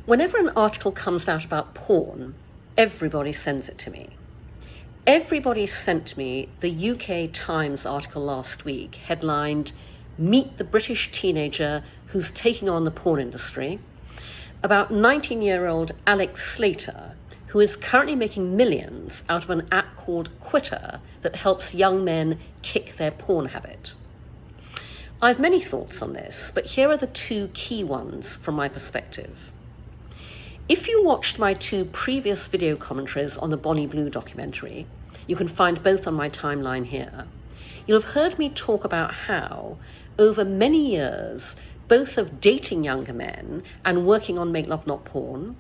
Whenever an article comes out about porn, everybody sends it to me. Everybody sent me the UK Times article last week, headlined, "Meet the British Teenager Who's Taking on the Porn Industry," about 19-year-old Alex Slater, who is currently making millions out of an app called Quitter that helps young men kick their porn habit. I have many thoughts on this, but here are the two key ones from my perspective. If you watched my two previous video commentaries on the Bonnie Blue documentary, you can find both on my timeline here, you'll have heard me talk about how, over many years, both of dating younger men and working on Make Love Not Porn,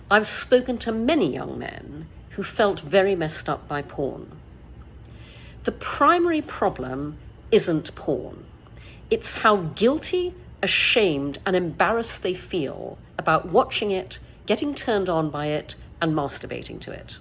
I've spoken to many young men who felt very messed up by porn. The primary problem isn't porn. It's how guilty, ashamed, and embarrassed they feel about watching it, getting turned on by it, and masturbating to it.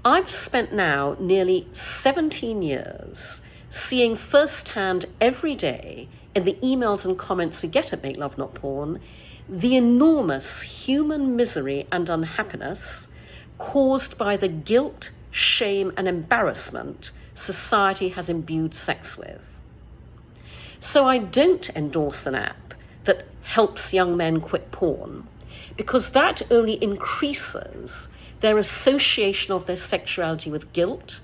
I've spent now nearly 17 years seeing firsthand every day in the emails and comments we get at Make Love Not Porn the enormous human misery and unhappiness caused by the guilt, shame, and embarrassment society has imbued sex with. So I don't endorse an app that helps young men quit porn, because that only increases their association of their sexuality with guilt,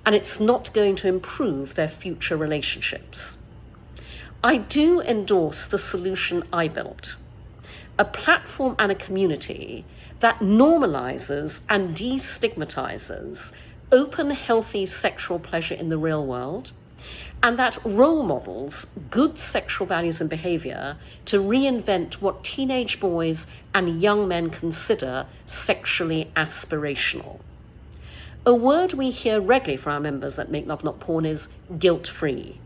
and it's not going to improve their future relationships. I do endorse the solution I built, a platform and a community that normalizes and destigmatizes open, healthy sexual pleasure in the real world, and that role models good sexual values and behavior to reinvent what teenage boys and young men consider sexually aspirational. A word we hear regularly from our members at Make Love Not Porn is guilt-free.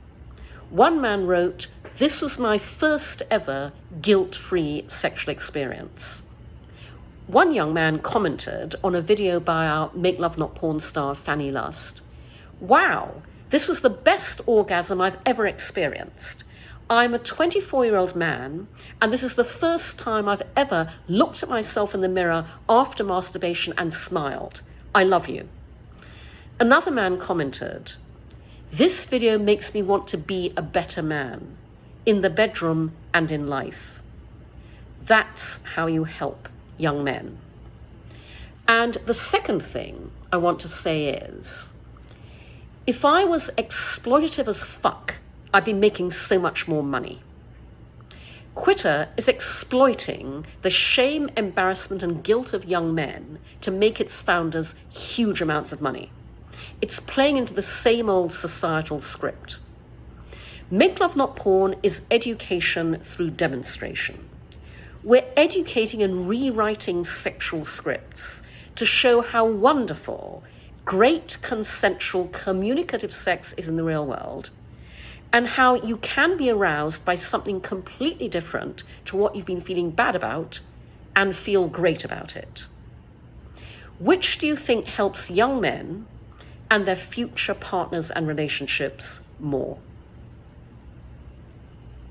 One man wrote, "This was my first ever guilt-free sexual experience." One young man commented on a video by our Make Love Not Porn star Fanny Lust, "Wow, this was the best orgasm I've ever experienced. I'm a 24-year-old man, and this is the first time I've ever looked at myself in the mirror after masturbation and smiled. I love you." Another man commented, "This video makes me want to be a better man, in the bedroom and in life." That's how you help young men. And the second thing I want to say is, if I was exploitative as fuck, I'd be making so much more money. Quitter is exploiting the shame, embarrassment, and guilt of young men to make its founders huge amounts of money. It's playing into the same old societal script. Make Love Not Porn is education through demonstration. We're educating and rewriting sexual scripts to show how wonderful great consensual communicative sex is in the real world, and how you can be aroused by something completely different to what you've been feeling bad about and feel great about it. Which do you think helps young men and their future partners and relationships more?